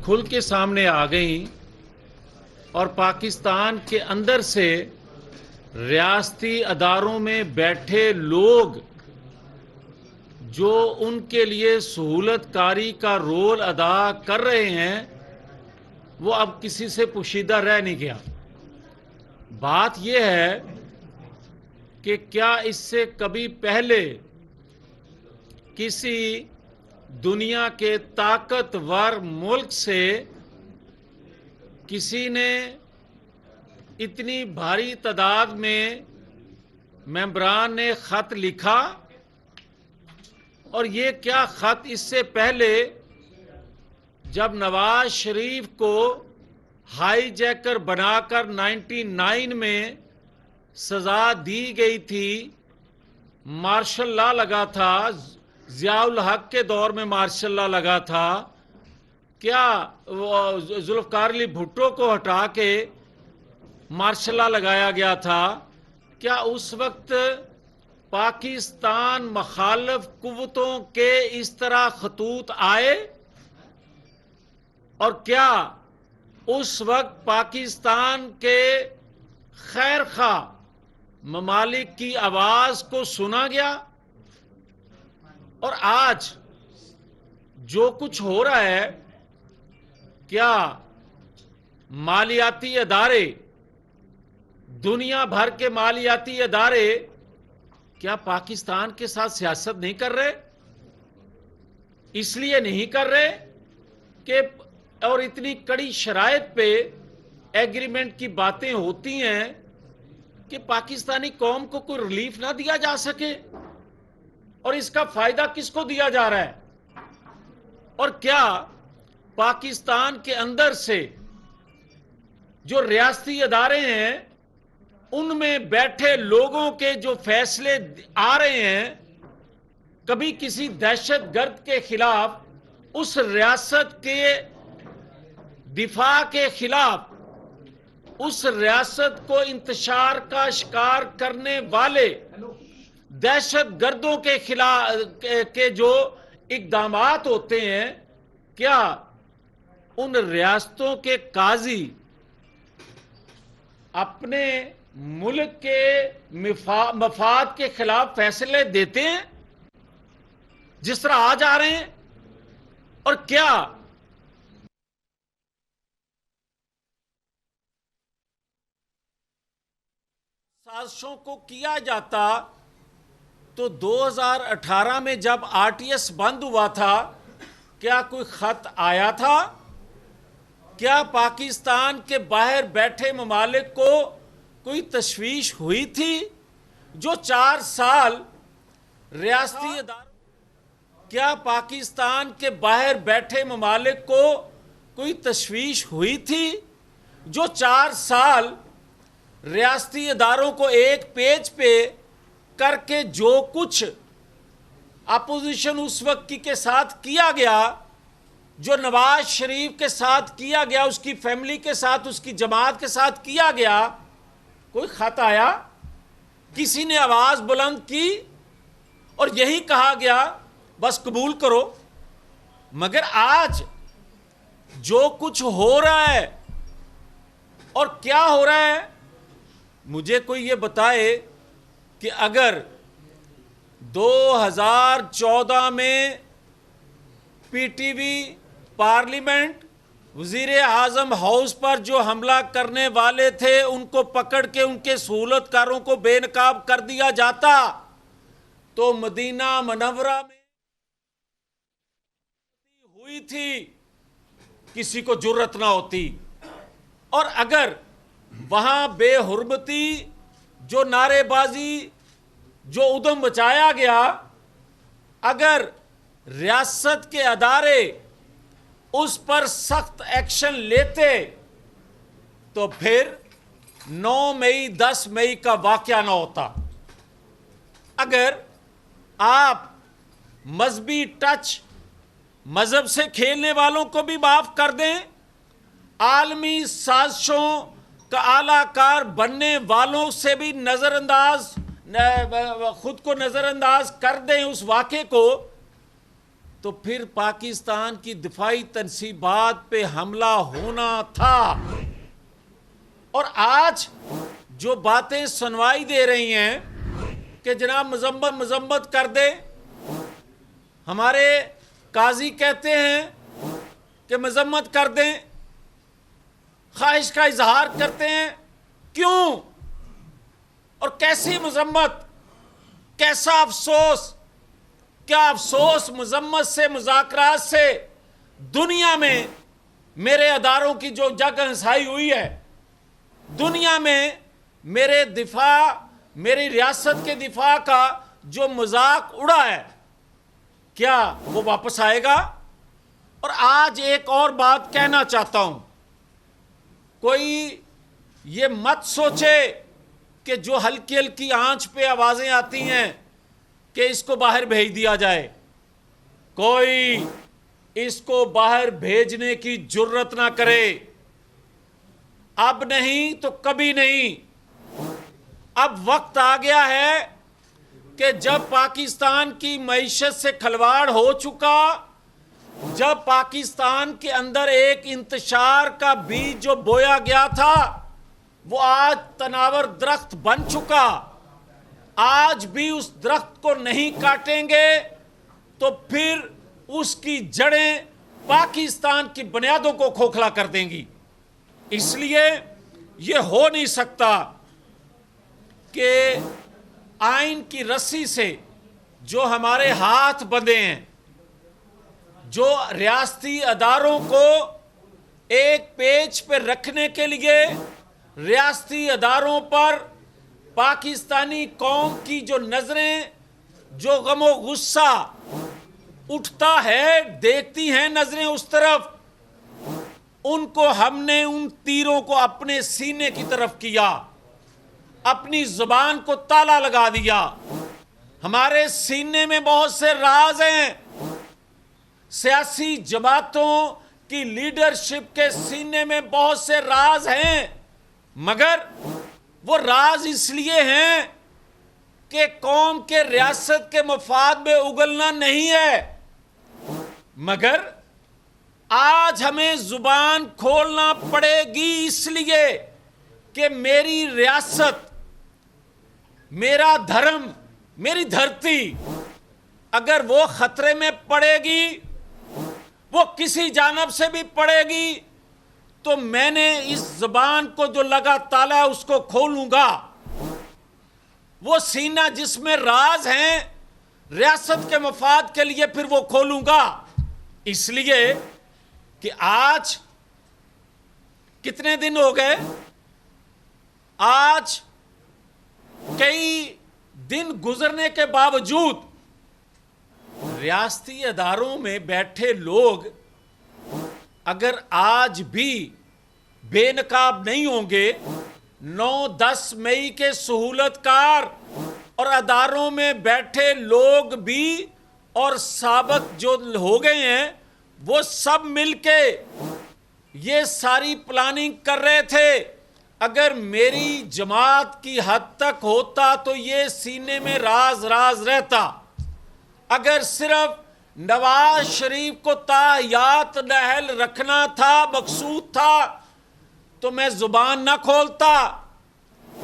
کھل کے سامنے آ گئیں اور پاکستان کے اندر سے ریاستی اداروں میں بیٹھے لوگ جو ان کے لیے سہولت کاری کا رول ادا کر رہے ہیں وہ اب کسی سے پوشیدہ رہ نہیں گیا۔ بات یہ ہے کہ کیا اس سے کبھی پہلے کسی دنیا کے طاقتور ملک سے کسی نے اتنی بھاری تعداد میں ممبران نے خط لکھا؟ اور یہ کیا خط اس سے پہلے جب نواز شریف کو ہائی جیکر بنا کر 99 میں سزا دی گئی تھی، مارشل لا لگا تھا، ضیاء الحق کے دور میں مارشل لا لگا تھا، کیا ذوالفقار علی بھٹو کو ہٹا کے مارشل لا لگایا گیا تھا؟ کیا اس وقت پاکستان مخالف قوتوں کے اس طرح خطوط آئے؟ اور کیا اس وقت پاکستان کے خیر خواہ ممالک کی آواز کو سنا گیا؟ اور آج جو کچھ ہو رہا ہے، کیا مالیاتی ادارے، دنیا بھر کے مالیاتی ادارے کیا پاکستان کے ساتھ سیاست نہیں کر رہے؟ اس لیے نہیں کر رہے کہ اور اتنی کڑی شرائط پہ ایگریمنٹ کی باتیں ہوتی ہیں کہ پاکستانی قوم کو کوئی ریلیف نہ دیا جا سکے، اور اس کا فائدہ کس کو دیا جا رہا ہے؟ اور کیا پاکستان کے اندر سے جو ریاستی ادارے ہیں ان میں بیٹھے لوگوں کے جو فیصلے آ رہے ہیں، کبھی کسی دہشت گرد کے خلاف، اس ریاست کے دفاع کے خلاف، اس ریاست کو انتشار کا شکار کرنے والے دہشت گردوں کے خلاف کے جو اقدامات ہوتے ہیں، کیا ان ریاستوں کے قاضی اپنے ملک کے مفاد کے خلاف فیصلے دیتے ہیں جس طرح آج آ رہے ہیں؟ اور کیا سازشوں کو کیا جاتا تو 2018 میں جب RTS بند ہوا تھا کیا کوئی خط آیا تھا؟ کیا پاکستان کے باہر بیٹھے ممالک کو کوئی تشویش ہوئی تھی؟ جو 4 سال ریاستی اداروں، کیا پاکستان کے باہر بیٹھے ممالک کو کوئی تشویش ہوئی تھی؟ جو 4 سال ریاستی اداروں کو ایک پیج پہ کر کے جو کچھ اپوزیشن اس وقت کے ساتھ کیا گیا، جو نواز شریف کے ساتھ کیا گیا، اس کی فیملی کے ساتھ، اس کی جماعت کے ساتھ کیا گیا، کوئی خط آیا؟ کسی نے آواز بلند کی اور یہی کہا گیا بس قبول کرو؟ مگر آج جو کچھ ہو رہا ہے، اور کیا ہو رہا ہے، مجھے کوئی یہ بتائے کہ اگر 2014 میں PTV پارلیمنٹ، وزیر اعظم ہاؤس پر جو حملہ کرنے والے تھے ان کو پکڑ کے ان کے سہولت کاروں کو بے نقاب کر دیا جاتا تو مدینہ منورہ میں ہوئی تھی، کسی کو جرأت نہ ہوتی۔ اور اگر وہاں بے حرمتی، جو نعرے بازی، جو ادھم مچایا گیا، اگر ریاست کے ادارے اس پر سخت ایکشن لیتے تو پھر 9 مئی 10 مئی کا واقعہ نہ ہوتا۔ اگر آپ مذہبی ٹچ، مذہب سے کھیلنے والوں کو بھی معاف کر دیں، عالمی سازشوں کا اعلی کار بننے والوں سے بھی خود کو نظر انداز کر دیں اس واقعے کو، تو پھر پاکستان کی دفاعی تنصیبات پہ حملہ ہونا تھا. اور آج جو باتیں سنوائی دے رہی ہیں کہ جناب مذمت کر دیں، ہمارے قاضی کہتے ہیں کہ مذمت کر دیں، خواہش کا اظہار کرتے ہیں. کیوں اور کیسی مذمت، کیسا افسوس؟ کیا افسوس مذمت سے، مذاکرات سے دنیا میں میرے اداروں کی جو جگ ہنسائی ہوئی ہے، دنیا میں میرے دفاع، میری ریاست کے دفاع کا جو مذاق اڑا ہے، کیا وہ واپس آئے گا؟ اور آج ایک اور بات کہنا چاہتا ہوں، کوئی یہ مت سوچے کہ جو ہلکی ہلکی آنچ پہ آوازیں آتی ہیں کہ اس کو باہر بھیج دیا جائے. کوئی اس کو باہر بھیجنے کی جرت نہ کرے. اب نہیں تو کبھی نہیں. اب وقت آ گیا ہے کہ جب پاکستان کی معیشت سے کھلواڑ ہو چکا، جب پاکستان کے اندر ایک انتشار کا بیج جو بویا گیا تھا وہ آج تناور درخت بن چکا، آج بھی اس درخت کو نہیں کاٹیں گے تو پھر اس کی جڑیں پاکستان کی بنیادوں کو کھوکھلا کر دیں گی. اس لیے یہ ہو نہیں سکتا کہ آئین کی رسی سے جو ہمارے ہاتھ بندھے ہیں، جو ریاستی اداروں کو ایک پیج پہ رکھنے کے لیے ریاستی اداروں پر پاکستانی قوم کی جو نظریں، جو غم و غصہ اٹھتا ہے، دیکھتی ہیں نظریں اس طرف، ان کو ہم نے ان تیروں کو اپنے سینے کی طرف کیا، اپنی زبان کو تالا لگا دیا. ہمارے سینے میں بہت سے راز ہیں، سیاسی جماعتوں کی لیڈرشپ کے سینے میں بہت سے راز ہیں، مگر وہ راز اس لیے ہیں کہ قوم کے، ریاست کے مفاد میں اگلنا نہیں ہے. مگر آج ہمیں زبان کھولنا پڑے گی اس لیے کہ میری ریاست، میرا دھرم، میری دھرتی اگر وہ خطرے میں پڑے گی، وہ کسی جانب سے بھی پڑے گی، تو میں نے اس زبان کو جو لگا تالا اس کو کھولوں گا. وہ سینہ جس میں راز ہیں ریاست کے مفاد کے لیے پھر وہ کھولوں گا. اس لیے کہ آج کتنے دن ہو گئے، آج کئی دن گزرنے کے باوجود ریاستی اداروں میں بیٹھے لوگ اگر آج بھی بے نقاب نہیں ہوں گے، 9-10 مئی کے سہولت کار اور اداروں میں بیٹھے لوگ بھی اور سابق جو ہو گئے ہیں وہ سب مل کے یہ ساری پلاننگ کر رہے تھے. اگر میری جماعت کی حد تک ہوتا تو یہ سینے میں راز رہتا. اگر صرف نواز شریف کو تاحیات نہل رکھنا تھا، مقصود تھا، تو میں زبان نہ کھولتا.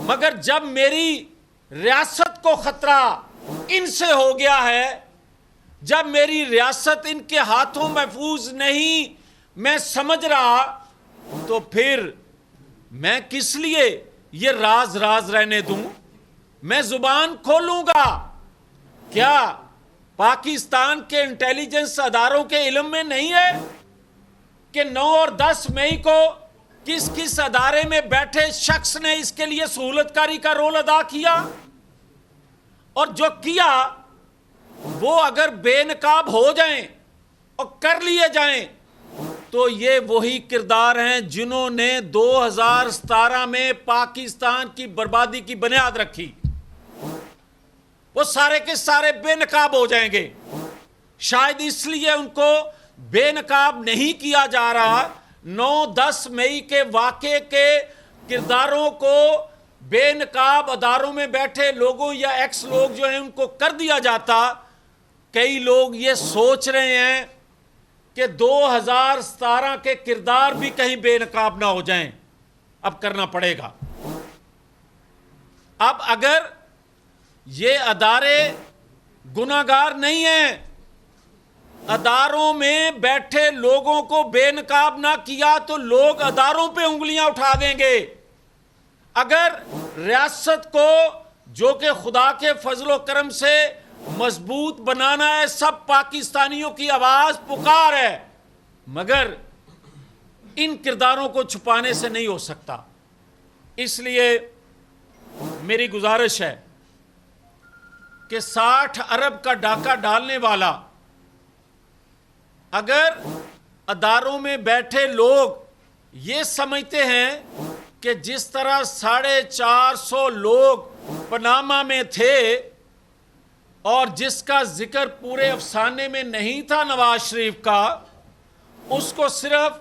مگر جب میری ریاست کو خطرہ ان سے ہو گیا ہے، جب میری ریاست ان کے ہاتھوں محفوظ نہیں میں سمجھ رہا، تو پھر میں کس لیے یہ راز رہنے دوں؟ میں زبان کھولوں گا. کیا پاکستان کے انٹیلیجنس اداروں کے علم میں نہیں ہے کہ 9 اور 10 مئی کو کس ادارے میں بیٹھے شخص نے اس کے لیے سہولت کاری کا رول ادا کیا؟ اور جو کیا وہ اگر بے نقاب ہو جائیں اور کر لیے جائیں تو یہ وہی کردار ہیں جنہوں نے 2017 میں پاکستان کی بربادی کی بنیاد رکھی. وہ سارے کے سارے بے نقاب ہو جائیں گے. شاید اس لیے ان کو بے نقاب نہیں کیا جا رہا. 9-10 مئی کے واقعے کے کرداروں کو بے نقاب اداروں میں بیٹھے لوگوں یا ایکس لوگ جو ہیں ان کو کر دیا جاتا کئی لوگ یہ سوچ رہے ہیں کہ 2017 کے کردار بھی کہیں بے نقاب نہ ہو جائیں. اب کرنا پڑے گا. اب اگر یہ ادارے گناہگار نہیں ہیں، اداروں میں بیٹھے لوگوں کو بے نقاب نہ کیا تو لوگ اداروں پہ انگلیاں اٹھا دیں گے. اگر ریاست کو جو کہ خدا کے فضل و کرم سے مضبوط بنانا ہے، سب پاکستانیوں کی آواز پکار ہے، مگر ان کرداروں کو چھپانے سے نہیں ہو سکتا. اس لیے میری گزارش ہے کہ 60 ارب کا ڈاکہ ڈالنے والا اگر اداروں میں بیٹھے لوگ یہ سمجھتے ہیں کہ جس طرح 450 لوگ پاناما میں تھے اور جس کا ذکر پورے افسانے میں نہیں تھا نواز شریف کا، اس کو صرف